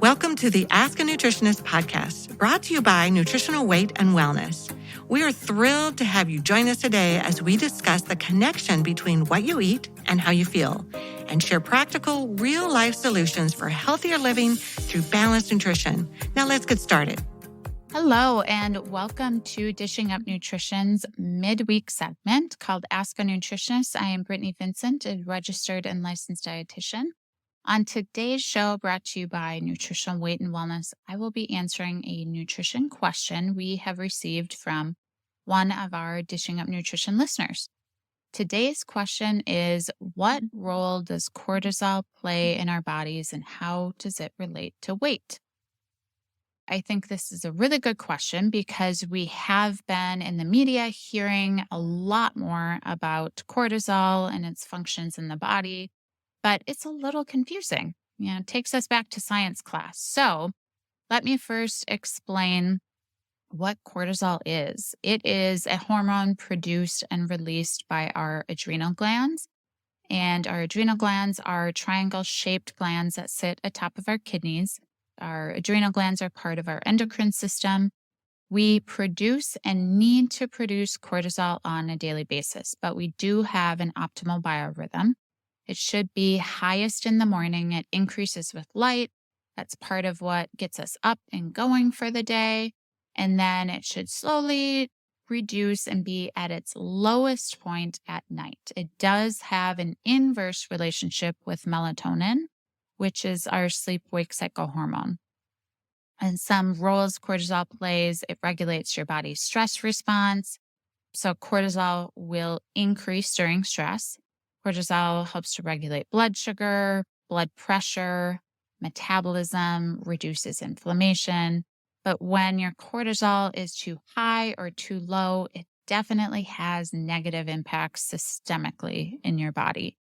Welcome to the Ask a Nutritionist podcast, brought to you by Nutritional Weight and Wellness. We are thrilled to have you join us today as we discuss the connection between what you eat and how you feel, and share practical, real-life solutions for healthier living through balanced nutrition. Now let's get started. Hello, and welcome to Dishing Up Nutrition's midweek segment called Ask a Nutritionist. I am Britni Vincent, a registered and licensed dietitian. On today's show, brought to you by Nutritional Weight and Wellness, I will be answering a nutrition question we have received from one of our Dishing Up Nutrition listeners. Today's question is, what role does cortisol play in our bodies and how does it relate to weight? I think this is a really good question because we have been in the media hearing a lot more about cortisol and its functions in the body, but it's a little confusing. It takes us back to science class. So let me first explain what cortisol is. It is a hormone produced and released by our adrenal glands. And our adrenal glands are triangle-shaped glands that sit atop of our kidneys. Our adrenal glands are part of our endocrine system. We produce and need to produce cortisol on a daily basis, but we do have an optimal biorhythm. It should be highest in the morning. It increases with light. That's part of what gets us up and going for the day. And then it should slowly reduce and be at its lowest point at night. It does have an inverse relationship with melatonin, which is our sleep-wake cycle hormone. And some roles cortisol plays, it regulates your body's stress response. So cortisol will increase during stress. Cortisol helps to regulate blood sugar, blood pressure, metabolism, reduces inflammation. But when your cortisol is too high or too low, it definitely has negative impacts systemically in your body.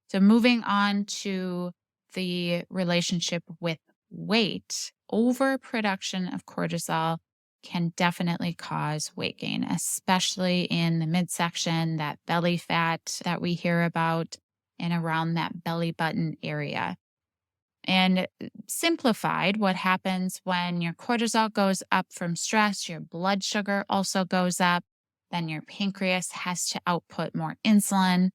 So moving on to the relationship with weight, overproduction of cortisol can definitely cause weight gain, especially in the midsection, that belly fat that we hear about, and around that belly button area. And simplified, what happens when your cortisol goes up from stress, your blood sugar also goes up, then your pancreas has to output more insulin.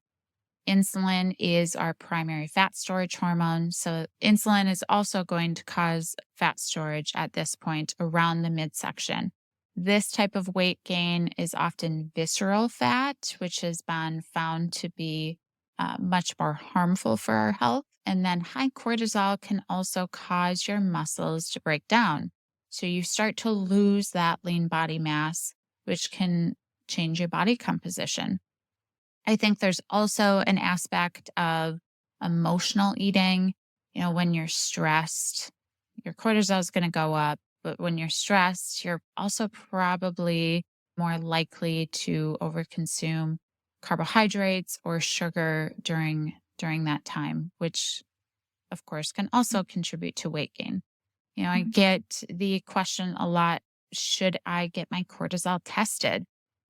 Insulin is our primary fat storage hormone. So insulin is also going to cause fat storage at this point around the midsection. This type of weight gain is often visceral fat, which has been found to be much more harmful for our health. And then high cortisol can also cause your muscles to break down. So you start to lose that lean body mass, which can change your body composition. I think there's also an aspect of emotional eating. When you're stressed, your cortisol is going to go up. But when you're stressed, you're also probably more likely to overconsume carbohydrates or sugar during that time, which of course can also contribute to weight gain. I get the question a lot, should I get my cortisol tested?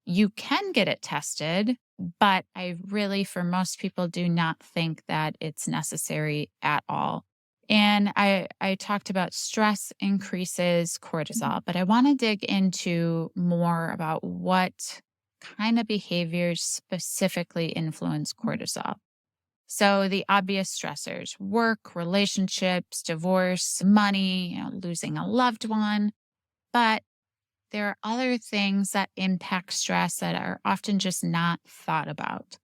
You can get it tested, but I really, for most people, do not think that it's necessary at all. And I talked about stress increases cortisol, but I want to dig into more about what kind of behaviors specifically influence cortisol. So the obvious stressors: work, relationships, divorce, money, losing a loved one. But there are other things that impact stress that are often just not thought about.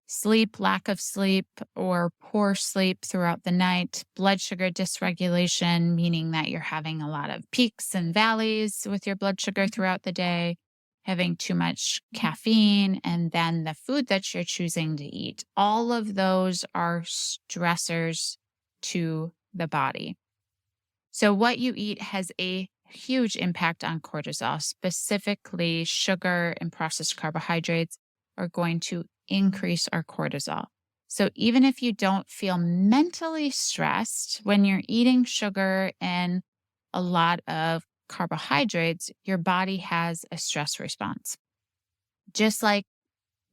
Sleep, lack of sleep, or poor sleep throughout the night. Blood sugar dysregulation, meaning that you're having a lot of peaks and valleys with your blood sugar throughout the day. Having too much caffeine, and then the food that you're choosing to eat. All of those are stressors to the body. So what you eat has a huge impact on cortisol. Specifically, sugar and processed carbohydrates are going to increase our cortisol. So even if you don't feel mentally stressed, when you're eating sugar and a lot of carbohydrates, your body has a stress response. Just like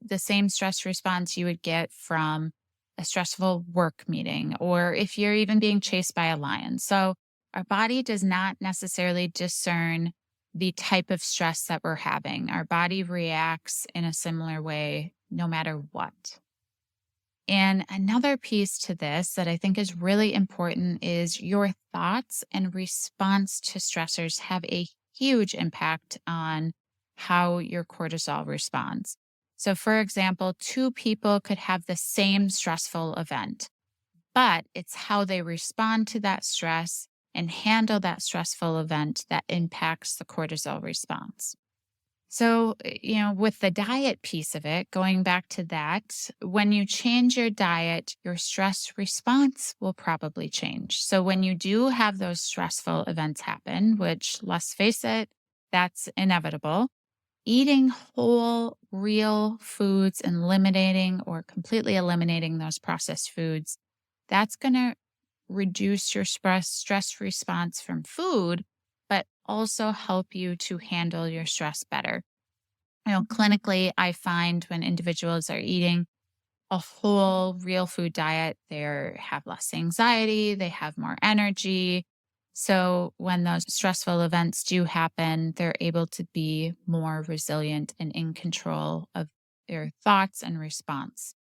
the same stress response you would get from a stressful work meeting, or if you're even being chased by a lion. So our body does not necessarily discern the type of stress that we're having. Our body reacts in a similar way no matter what. And another piece to this that I think is really important is your thoughts and response to stressors have a huge impact on how your cortisol responds. So, for example, two people could have the same stressful event, but it's how they respond to that stress and handle that stressful event that impacts the cortisol response. So, with the diet piece of it, going back to that, when you change your diet, your stress response will probably change. So, when you do have those stressful events happen, which let's face it, that's inevitable, eating whole, real foods and eliminating or completely eliminating those processed foods, that's going to reduce your stress response from food, but also help you to handle your stress better. Clinically, I find when individuals are eating a whole real food diet, they have less anxiety, they have more energy. So when those stressful events do happen, they're able to be more resilient and in control of their thoughts and response.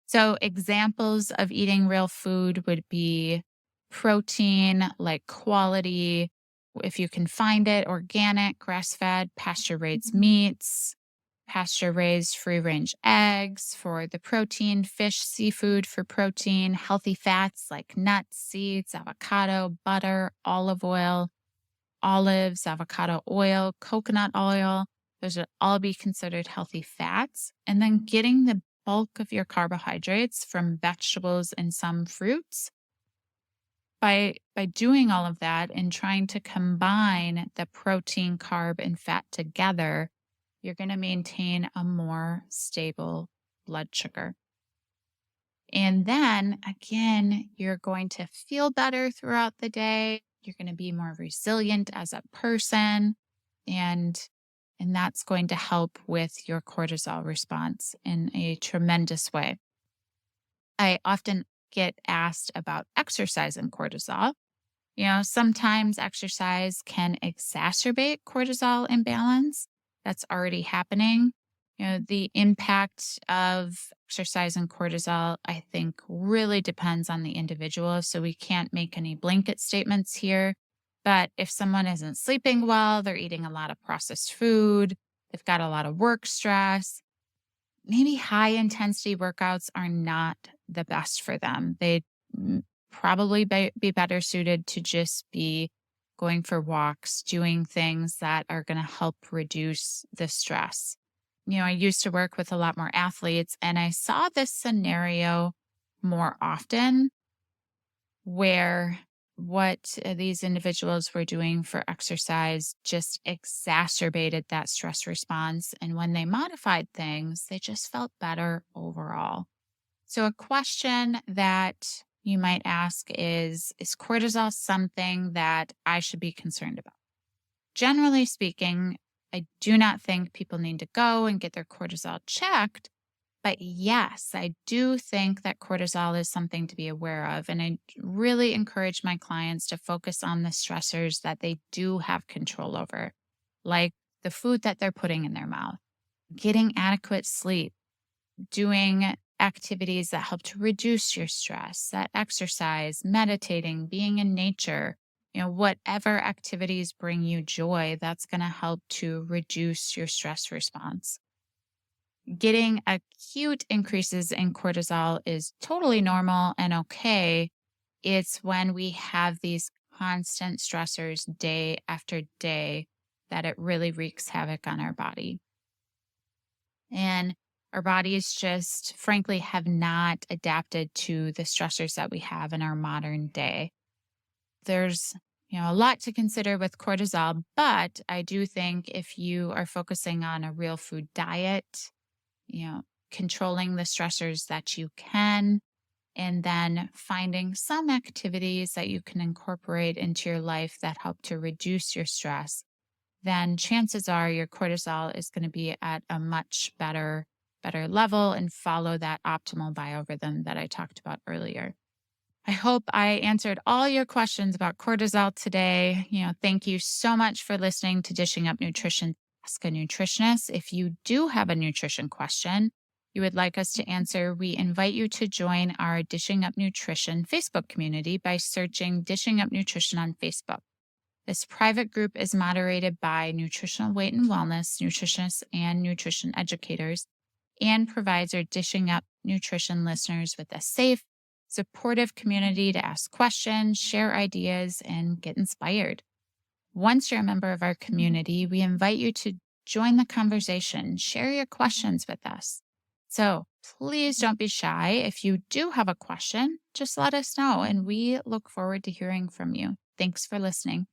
So examples of eating real food would be protein, like quality, if you can find it, organic, grass-fed, pasture-raised meats, pasture-raised free-range eggs for the protein, fish, seafood for protein, healthy fats like nuts, seeds, avocado, butter, olive oil, olives, avocado oil, coconut oil. Those would all be considered healthy fats. And then getting the bulk of your carbohydrates from vegetables and some fruits. By doing all of that and trying to combine the protein, carb, and fat together, you're going to maintain a more stable blood sugar. And then again, you're going to feel better throughout the day. You're going to be more resilient as a person. And that's going to help with your cortisol response in a tremendous way. I often get asked about exercise and cortisol. Sometimes exercise can exacerbate cortisol imbalance. That's already happening. The impact of exercise and cortisol, I think, really depends on the individual. So we can't make any blanket statements here. But if someone isn't sleeping well, they're eating a lot of processed food, they've got a lot of work stress, maybe high intensity workouts are not the best for them. They'd probably be better suited to just be going for walks, doing things that are going to help reduce the stress. I used to work with a lot more athletes, and I saw this scenario more often where what these individuals were doing for exercise just exacerbated that stress response. And when they modified things, they just felt better overall. So, a question that you might ask is cortisol something that I should be concerned about? Generally speaking, I do not think people need to go and get their cortisol checked. But yes, I do think that cortisol is something to be aware of. And I really encourage my clients to focus on the stressors that they do have control over, like the food that they're putting in their mouth, getting adequate sleep, doing activities that help to reduce your stress, that exercise, meditating, being in nature. Whatever activities bring you joy, that's going to help to reduce your stress response. Getting acute increases in cortisol is totally normal and okay. It's when we have these constant stressors day after day that it really wreaks havoc on our body. And our bodies just, frankly, have not adapted to the stressors that we have in our modern day. There's a lot to consider with cortisol, but I do think if you are focusing on a real food diet, controlling the stressors that you can, and then finding some activities that you can incorporate into your life that help to reduce your stress, then chances are your cortisol is going to be at a much better level and follow that optimal biorhythm that I talked about earlier. I hope I answered all your questions about cortisol today. Thank you so much for listening to Dishing Up Nutrition. Ask a Nutritionist. If you do have a nutrition question you would like us to answer, we invite you to join our Dishing Up Nutrition Facebook community by searching Dishing Up Nutrition on Facebook. This private group is moderated by nutritional weight and wellness nutritionists and nutrition educators and provides our Dishing Up Nutrition listeners with a safe, supportive community to ask questions, share ideas, and get inspired. Once you're a member of our community, we invite you to join the conversation, share your questions with us. So please don't be shy. If you do have a question, just let us know, and we look forward to hearing from you. Thanks for listening.